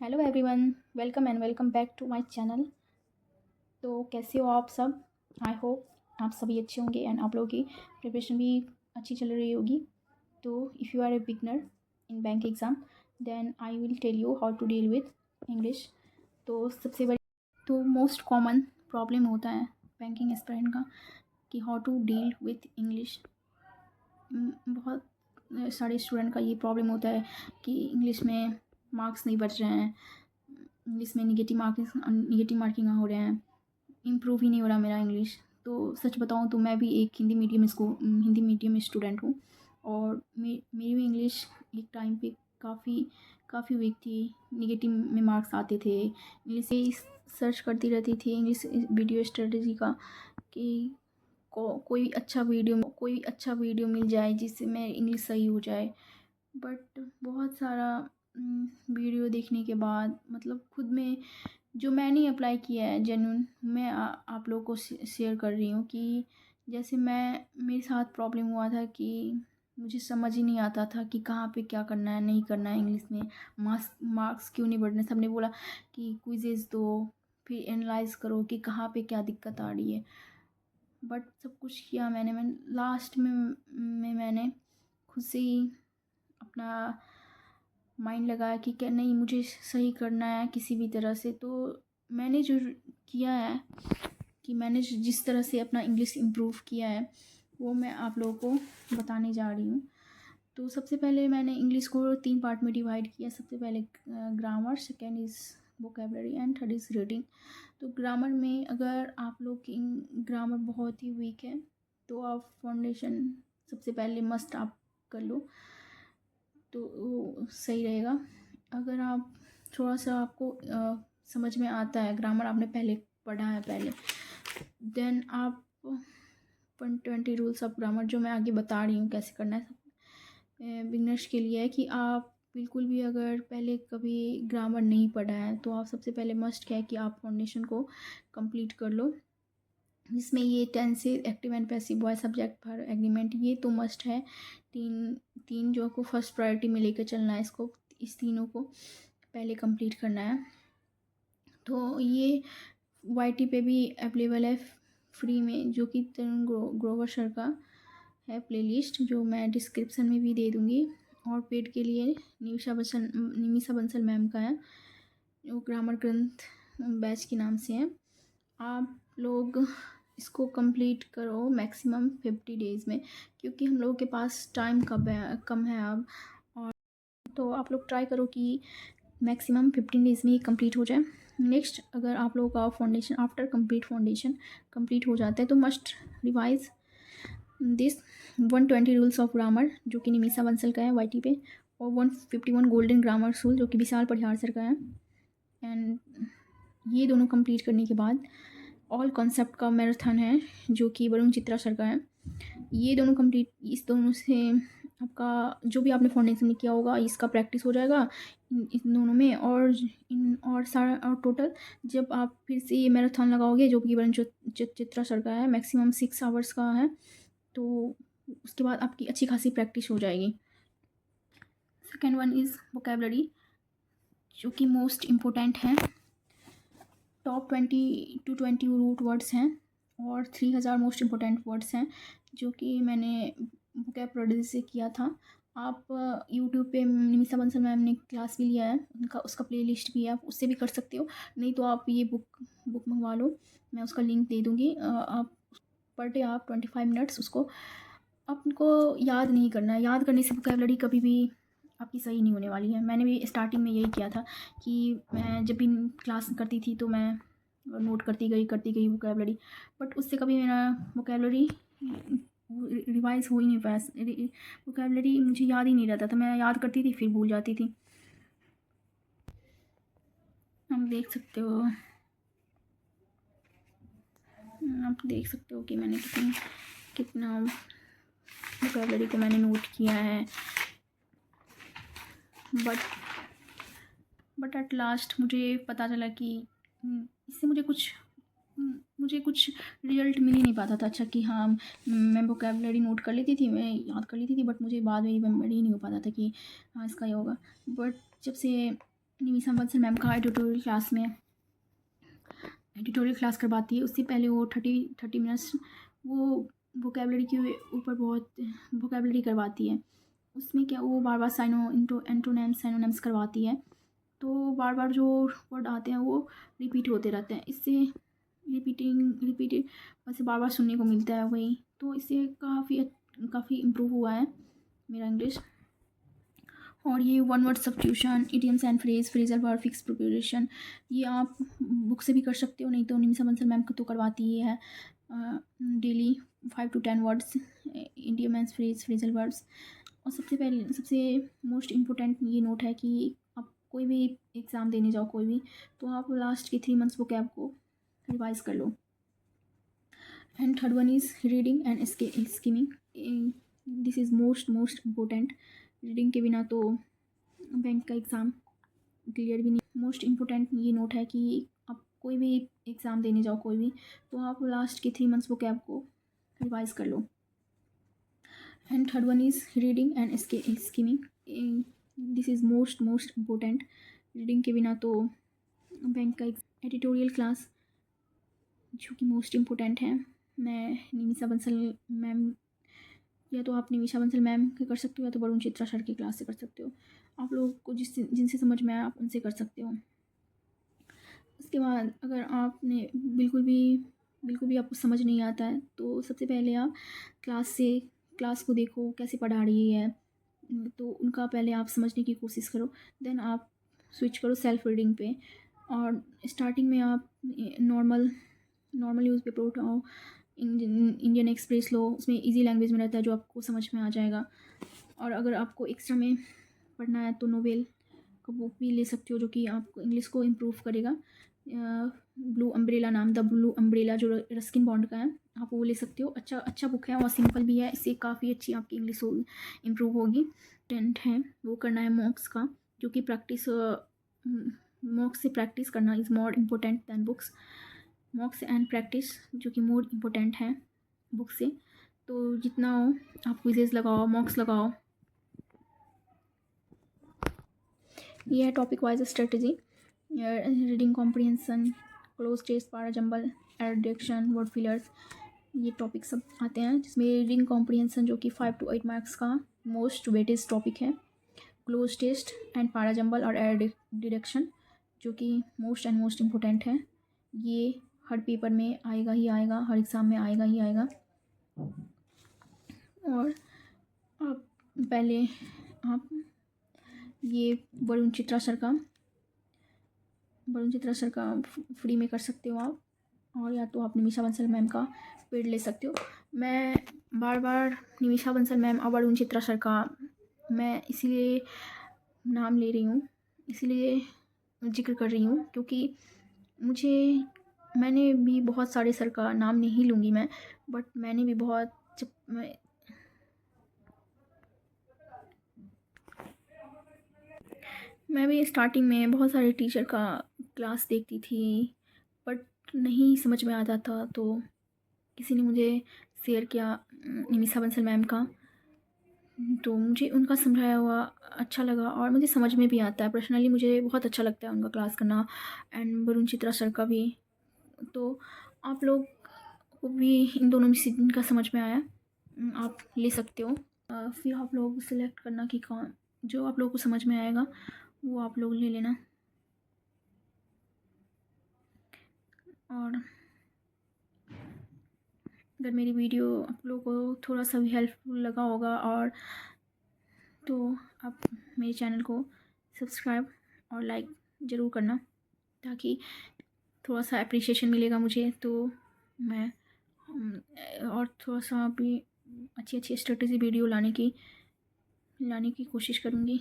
Hello everyone, welcome and welcome back to my channel. तो कैसे हो आप सब? आई होप आप सभी अच्छे होंगे एंड आप लोगों की प्रिपरेशन भी अच्छी चल रही होगी। तो if you are a beginner in bank exam then I will tell you how to deal with English. तो सबसे बड़ी तो मोस्ट कॉमन प्रॉब्लम होता है बैंकिंग एस्पिरेंट का कि how to deal with English. बहुत सारे स्टूडेंट का ये प्रॉब्लम होता है कि इंग्लिश में मार्क्स नहीं बढ़ रहे हैं, इंग्लिश में निगेटिव मार्किंग हो रहे हैं, इम्प्रूव ही नहीं हो रहा मेरा इंग्लिश। तो सच बताऊँ तो मैं भी एक हिंदी मीडियम स्टूडेंट हूँ और मेरी भी इंग्लिश एक टाइम पे काफ़ी काफ़ी वीक थी, निगेटिव में मार्क्स आते थे। इंग्लिश से ही सर्च करती रहती थी इंग्लिश वीडियो स्ट्रेटजी का कि कोई अच्छा वीडियो मिल जाए जिससे मैं इंग्लिश सही हो जाए। बट बहुत सारा वीडियो देखने के बाद मतलब खुद में जो मैंने अप्लाई किया है जेन्युइन मैं आप लोगों को शेयर कर रही हूँ कि जैसे मेरे साथ प्रॉब्लम हुआ था कि मुझे समझ ही नहीं आता था कि कहाँ पे क्या करना है नहीं करना है इंग्लिश में। मार्क्स क्यों नहीं बढ़ने, सबने बोला कि क्विजेज़ दो, फिर एनालाइज करो कि कहाँ पे क्या दिक्कत आ रही है। बट सब कुछ किया मैंने लास्ट में मैंने खुद से ही अपना माइंड लगाया कि क्या नहीं, मुझे सही करना है किसी भी तरह से। तो मैंने जो किया है कि मैंने जिस तरह से अपना इंग्लिश इम्प्रूव किया है वो मैं आप लोगों को बताने जा रही हूँ। तो सबसे पहले मैंने इंग्लिश को 3 पार्ट में डिवाइड किया। सबसे पहले grammar, second is vocabulary and third is reading. तो ग्रामर में अगर आप लोग की ग्रामर बहुत ही वीक है तो आप फाउंडेशन सबसे पहले मस्ट आप कर लो तो वो सही रहेगा। अगर आप थोड़ा सा आपको समझ में आता है, ग्रामर आपने पहले पढ़ा है देन आप 120 रूल्स ऑफ ग्रामर जो मैं आगे बता रही हूँ कैसे करना है बिगनर्स के लिए है कि आप बिल्कुल भी अगर पहले कभी ग्रामर नहीं पढ़ा है तो आप सबसे पहले मस्ट क्या है कि आप फाउंडेशन को कंप्लीट कर लो, जिसमें ये tenses, active and passive, voice, subject, verb, agreement, ये तो मस्ट है। तीन तीन जो को फर्स्ट प्रायोरिटी में लेकर चलना है, इसको इस तीनों को पहले कंप्लीट करना है। तो ये YT पे भी अवेलेबल है फ्री में, जो कि तरुण ग्रोवर सर का है प्लेलिस्ट, जो मैं डिस्क्रिप्शन में भी दे दूँगी। और पेड के लिए निमिषा बंसल मैम का है, जो ग्रामर ग्रंथ बैच के नाम से है। आप लोग इसको कंप्लीट करो मैक्सिमम 50 डेज़ में, क्योंकि हम लोगों के पास टाइम कम है अब। और तो आप लोग ट्राई करो कि मैक्सिमम 15 डेज़ में ही कंप्लीट हो जाए। नेक्स्ट, अगर आप लोगों का फाउंडेशन आफ्टर फाउंडेशन कंप्लीट हो जाता है तो must revise this 120 rules of grammar, जो कि निमिषा बंसल का है YT पे, और 151 गोल्डन ग्रामर रूल, जो कि विशाल परिहार सर का है। एंड ये दोनों कंप्लीट करने के बाद ऑल कॉन्सेप्ट का मैराथन है, जो कि वरुण चित्रा सर का है। ये दोनों कंप्लीट, इस दोनों से आपका जो भी आपने फाउंडेशन में किया होगा इसका प्रैक्टिस हो जाएगा इन दोनों में। और टोटल जब आप फिर से ये मैराथन लगाओगे, जो कि वरुण चित्रा सर का है, मैक्सिमम 6 आवर्स का है, तो उसके बाद आपकी अच्छी खासी प्रैक्टिस हो जाएगी। सेकेंड वन इज़ वोकेबलरी, जो कि मोस्ट इम्पोर्टेंट है। टॉप 20 to 20 रूट वर्ड्स हैं और 3000 मोस्ट इम्पोर्टेंट वर्ड्स हैं, जो कि मैंने वोकैब प्रोड्यूस से किया था। आप यूट्यूब पे निमिषा बंसल मैम ने क्लास भी लिया है, उनका उसका प्लेलिस्ट भी है, आप उससे भी कर सकते हो। नहीं तो आप ये बुक मंगवा लो, मैं उसका लिंक दे दूँगी। आप पर डे आप 25 मिनट्स उसको आपको याद नहीं करना है। याद करने से वोकैबलरी कभी भी आपकी सही नहीं होने वाली है। मैंने भी स्टार्टिंग में यही किया था कि मैं जब भी क्लास करती थी तो मैं नोट करती गई वोकैबलरी, बट उससे कभी मेरा वोकैबलरी रिवाइज हो ही नहीं पाया। वोकैबलरी मुझे याद ही नहीं रहता था, मैं याद करती थी फिर भूल जाती थी। आप देख सकते हो कि मैंने कितना वोकैबलरी को मैंने नोट किया है। बट एट लास्ट मुझे पता चला कि इससे मुझे कुछ रिजल्ट मिल ही नहीं पाता था। अच्छा कि हाँ, मैं वोकैबलरी नोट कर लेती थी, मैं याद कर लेती थी, बट मुझे बाद में रिमेम्बर ही नहीं हो पाता था कि हाँ इसका ये होगा। बट जब से निमिषा बंसल मैम का एडिटोरियल क्लास करवाती है। उससे पहले वो 30 मिनट्स वो वोकेबलरी के ऊपर बहुत वोकेबलरी करवाती है। उसमें क्या वो बार बार एंटोनेम्स साइनोनेम्स करवाती है, तो बार बार जो वर्ड आते हैं वो रिपीट होते रहते हैं। इससे रिपीटेड वैसे बार बार सुनने को मिलता है वही, तो इससे काफ़ी इम्प्रूव हुआ है मेरा इंग्लिश। और ये one word substitution, idioms and phrasal verb, fix preposition, ये आप बुक से भी कर सकते हो, नहीं तो निमिषा बंसल मैम तो करवाती ही है daily 5 to 10 words, idiom and phrasal verbs. और सबसे मोस्ट इम्पोर्टेंट ये नोट है कि आप कोई भी एग्ज़ाम देने जाओ कोई भी, तो आप लास्ट के 3 मंथ्स वो कैब को रिवाइज कर लो। And third one is reading and skimming, this is most important. Reading के बिना तो बैंक का एग्ज़ाम क्लियर भी नहीं। मोस्ट इम्पोर्टेंट ये नोट है कि आप कोई भी एग्ज़ाम देने जाओ कोई भी, तो आप लास्ट के 3 मंथ्स वो कैब को रिवाइज कर लो। And third one is reading and skimming, this is most important. Reading के बिना तो बैंक का एडिटोरियल क्लास जो कि मोस्ट इम्पोर्टेंट है, मैं निमिषा बंसल मैम, या तो आप निमिषा बंसल मैम के कर सकते हो, या तो वरुण चित्रा सर की क्लास से कर सकते हो। आप लोग को जिनसे समझ में आए आप उनसे कर सकते हो। उसके बाद अगर आपने बिल्कुल भी आपको समझ नहीं आता है, तो सबसे पहले आप क्लास को देखो कैसे पढ़ा रही है, तो उनका पहले आप समझने की कोशिश करो, देन आप स्विच करो सेल्फ रीडिंग पे। और स्टार्टिंग में आप नॉर्मल न्यूज़पेपर उठाओ, इंडियन एक्सप्रेस लो, उसमें इजी लैंग्वेज में रहता है जो आपको समझ में आ जाएगा। और अगर आपको एक्स्ट्रा में पढ़ना है तो नोवेल का बुक भी ले सकते हो, जो कि आपको इंग्लिश को इम्प्रूव करेगा। ब्लू अम्ब्रेला नाम, द ब्लू अम्ब्रेला, जो रस्किन बॉन्ड का है, आप वो ले सकते हो। अच्छा बुक है और सिंपल भी है, इससे काफ़ी अच्छी आपकी इंग्लिश इम्प्रूव होगी। टेंथ है वो करना है मॉक्स का, जो कि मॉक्स से प्रैक्टिस करना is more important than books. मॉक्स and practice जो कि मोर इम्पोर्टेंट है बुक से, तो जितना हो आप क्विजेज़ लगाओ, मॉक्स लगाओ। ये है topic wise strategy, reading comprehension, cloze test, para jumble, addiction, word fillers, ये टॉपिक सब आते हैं, जिसमें रीडिंग कॉम्प्रिहेंशन जो कि 5 to 8 मार्क्स का मोस्ट वेटेज टॉपिक है, cloze test and para jumble और डिडक्शन जो कि मोस्ट इम्पोर्टेंट है। ये हर पेपर में आएगा ही आएगा, हर एग्ज़ाम में आएगा ही आएगा। और आप पहले आप ये वरुण चित्रा सर का फ्री में कर सकते हो आप, और या तो आप निमिषा बंसल मैम का पेड ले सकते हो। मैं बार निमिषा बंसल मैम और वरुण चित्रा सर का मैं इसीलिए नाम ले रही हूँ, इसीलिए जिक्र कर रही हूँ, क्योंकि मैंने भी बहुत सारे सर का नाम नहीं लूँगी मैं, बट मैंने भी मैं भी स्टार्टिंग में बहुत सारे टीचर का क्लास देखती थी, बट नहीं समझ में आता था, तो किसी ने मुझे शेयर किया निमिषा बंसल मैम का, तो मुझे उनका समझाया हुआ अच्छा लगा और मुझे समझ में भी आता है। पर्सनली मुझे बहुत अच्छा लगता है उनका क्लास करना, एंड वरुण चित्रा सर का भी। तो आप लोग को भी इन दोनों में से जिनका समझ में आया आप ले सकते हो। फिर आप लोग सिलेक्ट करना कि कौन, जो आप लोगों को समझ में आएगा वो आप लोग ले लेना। और अगर मेरी वीडियो आप लोगों को थोड़ा सा भी हेल्पफुल लगा होगा, और तो आप मेरे चैनल को सब्सक्राइब और लाइक ज़रूर करना, ताकि थोड़ा सा अप्रिशिएशन मिलेगा मुझे, तो मैं और थोड़ा सा भी अच्छी स्ट्रेटजी वीडियो लाने की कोशिश करूँगी।